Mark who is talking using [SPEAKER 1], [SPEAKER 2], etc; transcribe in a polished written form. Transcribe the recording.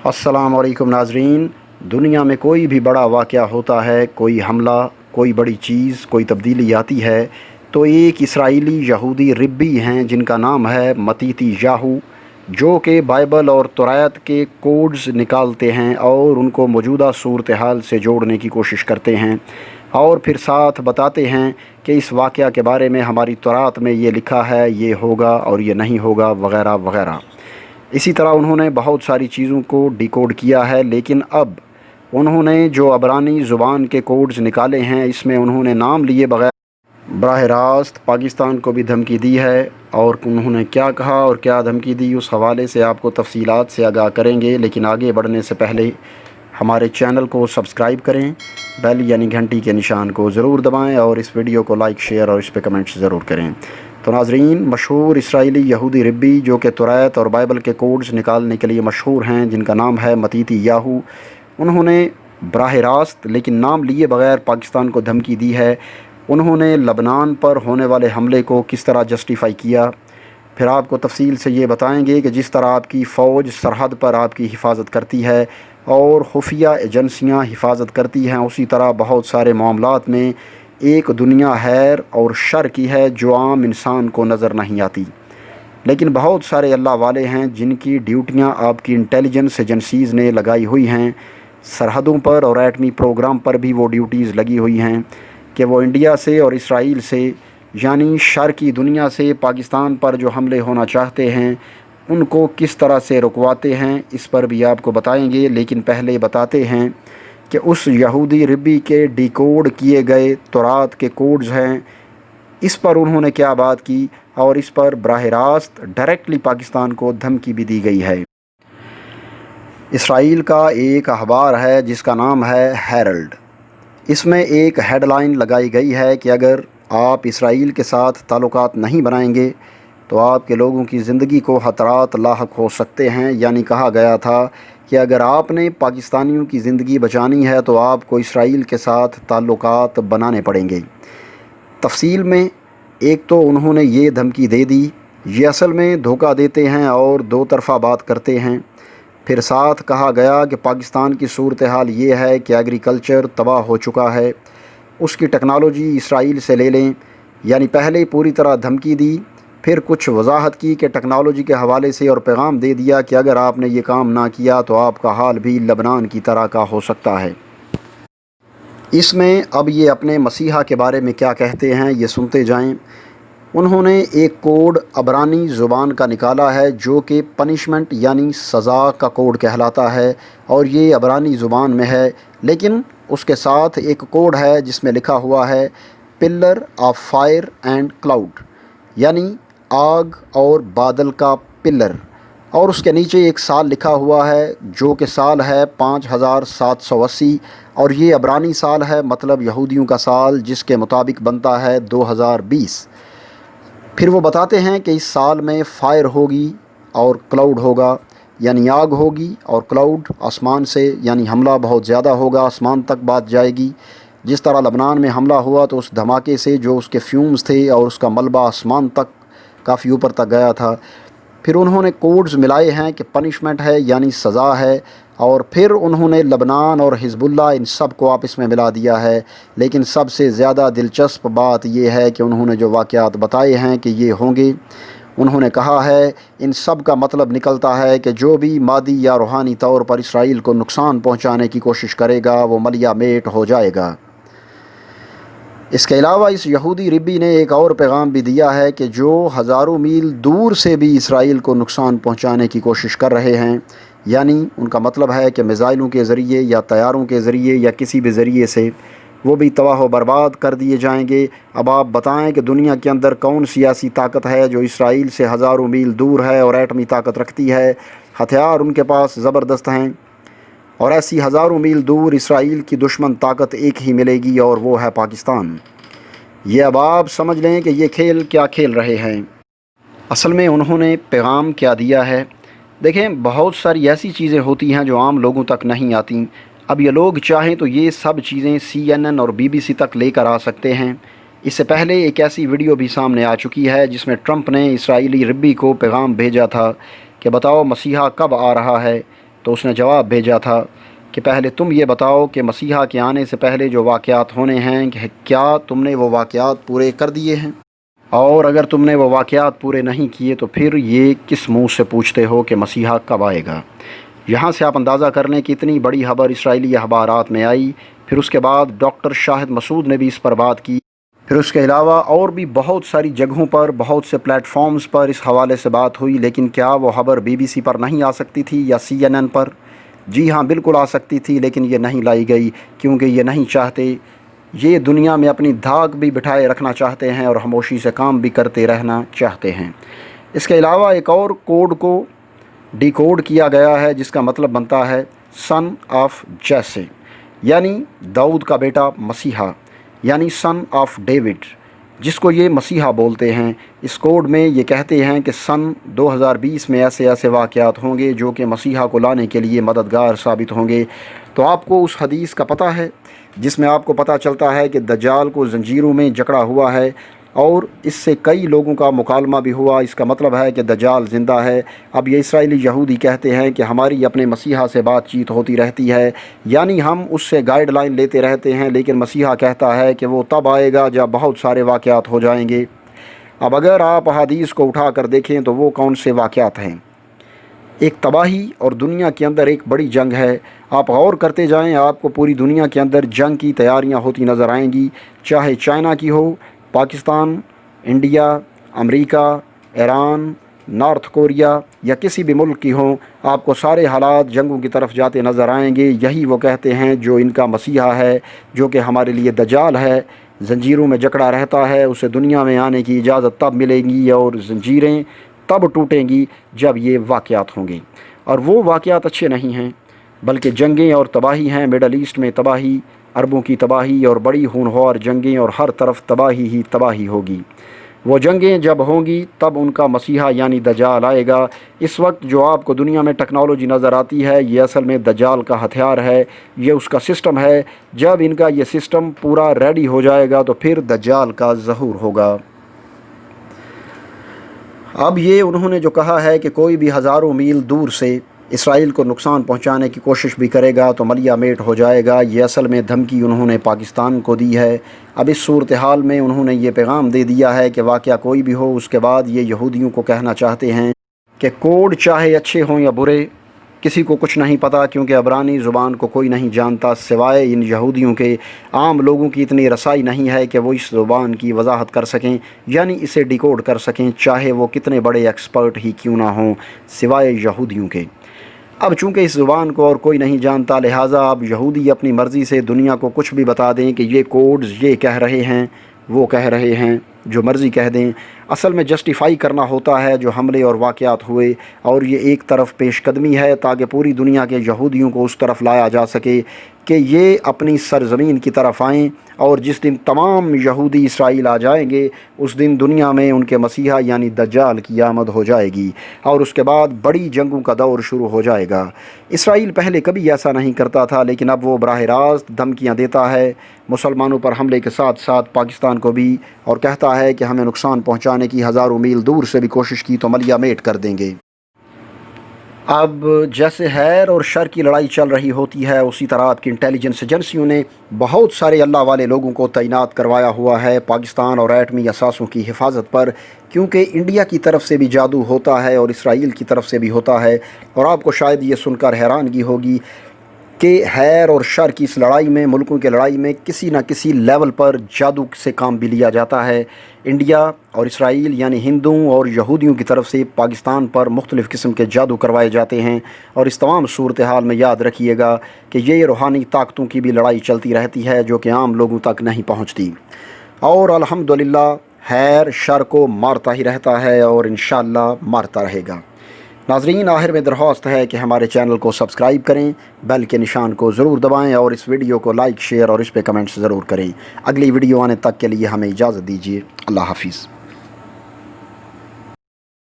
[SPEAKER 1] अस्सलाम वालेकुम नाज़रीन। दुनिया में कोई भी बड़ा वाक़या होता है, कोई हमला, कोई बड़ी चीज़, कोई तब्दीली आती है, तो एक इसराइली यहूदी रिब्बी हैं जिनका नाम है मतीती याहू, जो कि बाइबल और तौरात के कोड्स निकालते हैं और उनको मौजूदा सूरत हाल से जोड़ने की कोशिश करते हैं और फिर साथ बताते हैं कि इस वाक़या के बारे में हमारी तौरात में ये लिखा है, ये होगा और ये नहीं होगा, वग़ैरह वग़ैरह। इसी तरह उन्होंने बहुत सारी चीज़ों को डिकोड किया है, लेकिन अब उन्होंने जो अबरानी ज़ुबान के कोड्स निकाले हैं, इसमें उन्होंने नाम लिए बगैर बराह रास्त पाकिस्तान को भी धमकी दी है। और उन्होंने क्या कहा और क्या धमकी दी, उस हवाले से आपको तफसीलात से आगाह करेंगे। लेकिन आगे बढ़ने से पहले हमारे चैनल को सब्सक्राइब करें, बेल यानी घंटी के निशान को ज़रूर दबाएं और इस वीडियो को लाइक, शेयर और इस पर कमेंट्स ज़रूर करें। तो नाज़रीन, मशहूर इसराइली यहूदी रिब्बी जो कि तौरात और बाइबल के कोड्स निकालने के लिए मशहूर हैं, जिनका नाम है मतीती याहू, उन्होंने बराह रास्त लेकिन नाम लिए बगैर पाकिस्तान को धमकी दी है। उन्होंने लबनान पर होने वाले हमले को किस तरह जस्टिफाई किया, फिर आपको तफसील से ये बताएंगे कि जिस तरह आपकी फ़ौज सरहद पर आपकी हिफाजत करती है और खुफिया एजेंसियाँ हिफाजत करती हैं, उसी तरह बहुत सारे मामलात में एक दुनिया हैर और शर की है जो आम इंसान को नज़र नहीं आती। लेकिन बहुत सारे अल्लाह वाले हैं जिनकी ड्यूटियाँ आपकी इंटेलिजेंस एजेंसीज़ ने लगाई हुई हैं। सरहदों पर और एटमी प्रोग्राम पर भी वो ड्यूटीज़ लगी हुई हैं कि वो इंडिया से और इसराइल से, यानी शर की दुनिया से पाकिस्तान पर जो हमले होना चाहते हैं उनको किस तरह से रुकवाते हैं, इस पर भी आपको बताएंगे। लेकिन पहले बताते हैं कि उस यहूदी रिब्बी के डिकोड किए गए तौरात के कोड्स हैं, इस पर उन्होंने क्या बात की और इस पर बराह रास्त डायरेक्टली पाकिस्तान को धमकी भी दी गई है। इसराइल का एक अखबार है जिसका नाम है हेरल्ड। इसमें एक हेडलाइन लगाई गई है कि अगर आप इसराइल के साथ ताल्लुकात नहीं बनाएंगे तो आपके लोगों की ज़िंदगी को ख़तरात लाहक हो सकते हैं। यानी कहा गया था कि अगर आपने पाकिस्तानियों की ज़िंदगी बचानी है तो आपको इसराइल के साथ ताल्लुकात बनाने पड़ेंगे। तफसील में एक तो उन्होंने ये धमकी दे दी, ये असल में धोखा देते हैं और दो तरफ़ा बात करते हैं। फिर साथ कहा गया कि पाकिस्तान की सूरत हाल ये है कि एग्रीकल्चर तबाह हो चुका है, उसकी टेक्नोलॉजी इसराइल से ले लें। यानी पहले पूरी तरह धमकी दी, फिर कुछ वजाहत की कि टेक्नोलॉजी के हवाले से और पैगाम दे दिया कि अगर आपने ये काम ना किया तो आपका हाल भी लबनान की तरह का हो सकता है। इसमें अब ये अपने मसीहा के बारे में क्या कहते हैं ये सुनते जाएं। उन्होंने एक कोड अबरानी ज़ुबान का निकाला है जो कि पनिशमेंट यानी सज़ा का कोड कहलाता है और ये अबरानी ज़ुबान में है। लेकिन उसके साथ एक कोड है जिसमें लिखा हुआ है pillar of fire and cloud, यानी आग और बादल का पिलर, और उसके नीचे एक साल लिखा हुआ है जो कि साल है 5780 और ये अबरानी साल है, मतलब यहूदियों का साल, जिसके मुताबिक बनता है 2020। फिर वो बताते हैं कि इस साल में फायर होगी और क्लाउड होगा, यानी आग होगी, और क्लाउड आसमान से, यानी हमला बहुत ज़्यादा होगा, आसमान तक बात जाएगी। जिस तरह लबनान में हमला हुआ तो उस धमाके से जो उसके फ्यूम्स थे और उसका मलबा आसमान तक काफ़ी ऊपर तक गया था। फिर उन्होंने कोड्स मिलाए हैं कि पनिशमेंट है यानी सज़ा है, और फिर उन्होंने लबनान और हिज़्बुल्लाह इन सब को आपस में मिला दिया है। लेकिन सबसे ज़्यादा दिलचस्प बात यह है कि उन्होंने जो वाक़यात बताए हैं कि ये होंगे, उन्होंने कहा है इन सब का मतलब निकलता है कि जो भी मादी या रूहानी तौर पर इसराइल को नुकसान पहुँचाने की कोशिश करेगा वो मलिया मेट हो जाएगा। इसके अलावा इस यहूदी रिब्बी ने एक और पैगाम भी दिया है कि जो हज़ारों मील दूर से भी इसराइल को नुकसान पहुंचाने की कोशिश कर रहे हैं, यानी उनका मतलब है कि मिज़ाइलों के ज़रिए या तैयारों के ज़रिए या किसी भी ज़रिए से वो भी तबाह व बर्बाद कर दिए जाएंगे। अब आप बताएं कि दुनिया के अंदर कौन सियासी ताकत है जो इसराइल से हज़ारों मील दूर है और एटमी ताकत रखती है, हथियार उनके पास ज़बरदस्त हैं, और ऐसी हज़ारों मील दूर इसराइल की दुश्मन ताकत एक ही मिलेगी और वो है पाकिस्तान। ये अब आप समझ लें कि ये खेल क्या खेल रहे हैं। असल में उन्होंने पैगाम क्या दिया है। देखें, बहुत सारी ऐसी चीज़ें होती हैं जो आम लोगों तक नहीं आती। अब ये लोग चाहें तो ये सब चीज़ें CNN और BBC तक लेकर आ सकते हैं। इससे पहले एक ऐसी वीडियो भी सामने आ चुकी है जिसमें ट्रंप ने इसराइली रिब्बी को पैगाम भेजा था कि बताओ मसीहा कब आ रहा है। تو اس نے جواب بھیجا تھا کہ پہلے تم یہ بتاؤ کہ مسیحا کے آنے سے پہلے جو واقعات ہونے ہیں کیا تم نے وہ واقعات پورے کر دیے ہیں، اور اگر تم نے وہ واقعات پورے نہیں کیے تو پھر یہ کس منہ سے پوچھتے ہو کہ مسیحا کب آئے گا۔ یہاں سے آپ اندازہ کر لیں کہ اتنی بڑی خبر اسرائیلی اخبارات میں آئی، پھر اس کے بعد ڈاکٹر شاہد مسعود نے بھی اس پر بات کی، پھر اس کے علاوہ اور بھی بہت ساری جگہوں پر، بہت سے پلیٹ فارمز پر اس حوالے سے بات ہوئی، لیکن کیا وہ خبر BBC پر نہیں آ سکتی تھی یا CNN پر؟ جی ہاں، بالکل آ سکتی تھی، لیکن یہ نہیں لائی گئی کیونکہ یہ نہیں چاہتے، یہ دنیا میں اپنی دھاک بھی بٹھائے رکھنا چاہتے ہیں اور خاموشی سے کام بھی کرتے رہنا چاہتے ہیں۔ اس کے علاوہ ایک اور کوڈ کو ڈی کوڈ کیا گیا ہے جس کا مطلب بنتا ہے سن آف جیسے، یعنی داؤد کا بیٹا مسیحا، یعنی سن آف ڈیوڈ، جس کو یہ مسیحا بولتے ہیں۔ اس کوڈ میں یہ کہتے ہیں کہ سن 2020 میں ایسے ایسے واقعات ہوں گے جو کہ مسیحا کو لانے کے لیے مددگار ثابت ہوں گے۔ تو آپ کو اس حدیث کا پتہ ہے جس میں آپ کو پتہ چلتا ہے کہ دجال کو زنجیروں میں جکڑا ہوا ہے اور اس سے کئی لوگوں کا مکالمہ بھی ہوا، اس کا مطلب ہے کہ دجال زندہ ہے۔ اب یہ اسرائیلی یہودی کہتے ہیں کہ ہماری اپنے مسیحا سے بات چیت ہوتی رہتی ہے، یعنی ہم اس سے گائیڈ لائن لیتے رہتے ہیں، لیکن مسیحا کہتا ہے کہ وہ تب آئے گا جب بہت سارے واقعات ہو جائیں گے۔ اب اگر آپ حدیث کو اٹھا کر دیکھیں تو وہ کون سے واقعات ہیں؟ ایک تباہی اور دنیا کے اندر ایک بڑی جنگ ہے۔ آپ غور کرتے جائیں، آپ کو پوری دنیا کے اندر جنگ کی تیاریاں ہوتی نظر آئیں گی، چاہے چائنا کی ہو، پاکستان، انڈیا، امریکہ، ایران، نارتھ کوریا یا کسی بھی ملک کی ہوں، آپ کو سارے حالات جنگوں کی طرف جاتے نظر آئیں گے۔ یہی وہ کہتے ہیں جو ان کا مسیحا ہے، جو کہ ہمارے لیے دجال ہے، زنجیروں میں جکڑا رہتا ہے، اسے دنیا میں آنے کی اجازت تب ملے گی اور زنجیریں تب ٹوٹیں گی جب یہ واقعات ہوں گے، اور وہ واقعات اچھے نہیں ہیں بلکہ جنگیں اور تباہی ہیں۔ مڈل ایسٹ میں تباہی، عربوں کی تباہی اور بڑی ہونہار جنگیں، اور ہر طرف تباہی ہی تباہی ہوگی۔ وہ جنگیں جب ہوں گی تب ان کا مسیحا یعنی دجال آئے گا۔ اس وقت جو آپ کو دنیا میں ٹیکنالوجی نظر آتی ہے یہ اصل میں دجال کا ہتھیار ہے، یہ اس کا سسٹم ہے۔ جب ان کا یہ سسٹم پورا ریڈی ہو جائے گا تو پھر دجال کا ظہور ہوگا۔ اب یہ انہوں نے جو کہا ہے کہ کوئی بھی ہزاروں میل دور سے اسرائیل کو نقصان پہنچانے کی کوشش بھی کرے گا تو ملیا میٹ ہو جائے گا، یہ اصل میں دھمکی انہوں نے پاکستان کو دی ہے۔ اب اس صورتحال میں انہوں نے یہ پیغام دے دیا ہے کہ واقعہ کوئی بھی ہو، اس کے بعد یہ یہودیوں کو کہنا چاہتے ہیں کہ کوڈ چاہے اچھے ہوں یا برے، کسی کو کچھ نہیں پتہ، کیونکہ عبرانی زبان کو کوئی نہیں جانتا سوائے ان یہودیوں کے۔ عام لوگوں کی اتنی رسائی نہیں ہے کہ وہ اس زبان کی وضاحت کر سکیں، یعنی اسے ڈیکوڈ کر سکیں، چاہے وہ کتنے بڑے ایکسپرٹ ہی کیوں نہ ہوں، سوائے یہودیوں کے۔ اب چونکہ اس زبان کو اور کوئی نہیں جانتا، لہٰذا اب یہودی اپنی مرضی سے دنیا کو کچھ بھی بتا دیں کہ یہ کوڈز یہ کہہ رہے ہیں، وہ کہہ رہے ہیں، جو مرضی کہہ دیں۔ اصل میں جسٹیفائی کرنا ہوتا ہے جو حملے اور واقعات ہوئے، اور یہ ایک طرف پیش قدمی ہے تاکہ پوری دنیا کے یہودیوں کو اس طرف لایا جا سکے کہ یہ اپنی سرزمین کی طرف آئیں، اور جس دن تمام یہودی اسرائیل آ جائیں گے اس دن دنیا میں ان کے مسیحا یعنی دجال کی آمد ہو جائے گی، اور اس کے بعد بڑی جنگوں کا دور شروع ہو جائے گا۔ اسرائیل پہلے کبھی ایسا نہیں کرتا تھا، لیکن اب وہ براہ راست دھمکیاں دیتا ہے مسلمانوں پر حملے کے ساتھ ساتھ پاکستان کو بھی، اور کہتا ہے کہ ہمیں نقصان پہنچانے کی ہزاروں میل دور سے بھی کوشش کی تو ملیا میٹ کر دیں گے۔ اب جیسے خیر اور شر کی لڑائی چل رہی ہوتی ہے، اسی طرح آپ کی انٹیلیجنس ایجنسیوں نے بہت سارے اللہ والے لوگوں کو تعینات کروایا ہوا ہے پاکستان اور ایٹمی اثاثوں کی حفاظت پر، کیونکہ انڈیا کی طرف سے بھی جادو ہوتا ہے اور اسرائیل کی طرف سے بھی ہوتا ہے۔ اور آپ کو شاید یہ سن کر حیرانگی ہوگی کہ خیر اور شر کی اس لڑائی میں، ملکوں کی لڑائی میں، کسی نہ کسی لیول پر جادو سے کام بھی لیا جاتا ہے۔ انڈیا اور اسرائیل یعنی ہندوؤں اور یہودیوں کی طرف سے پاکستان پر مختلف قسم کے جادو کروائے جاتے ہیں، اور اس تمام صورتحال میں یاد رکھیے گا کہ یہ روحانی طاقتوں کی بھی لڑائی چلتی رہتی ہے جو کہ عام لوگوں تک نہیں پہنچتی، اور الحمدللہ خیر شر کو مارتا ہی رہتا ہے اور انشاءاللہ مارتا رہے گا۔ ناظرین، آخر میں درخواست ہے کہ ہمارے چینل کو سبسکرائب کریں، بیل کے نشان کو ضرور دبائیں اور اس ویڈیو کو لائک، شیئر اور اس پہ کمنٹس ضرور کریں۔ اگلی ویڈیو آنے تک کے لیے ہمیں اجازت دیجیے۔ اللہ حافظ۔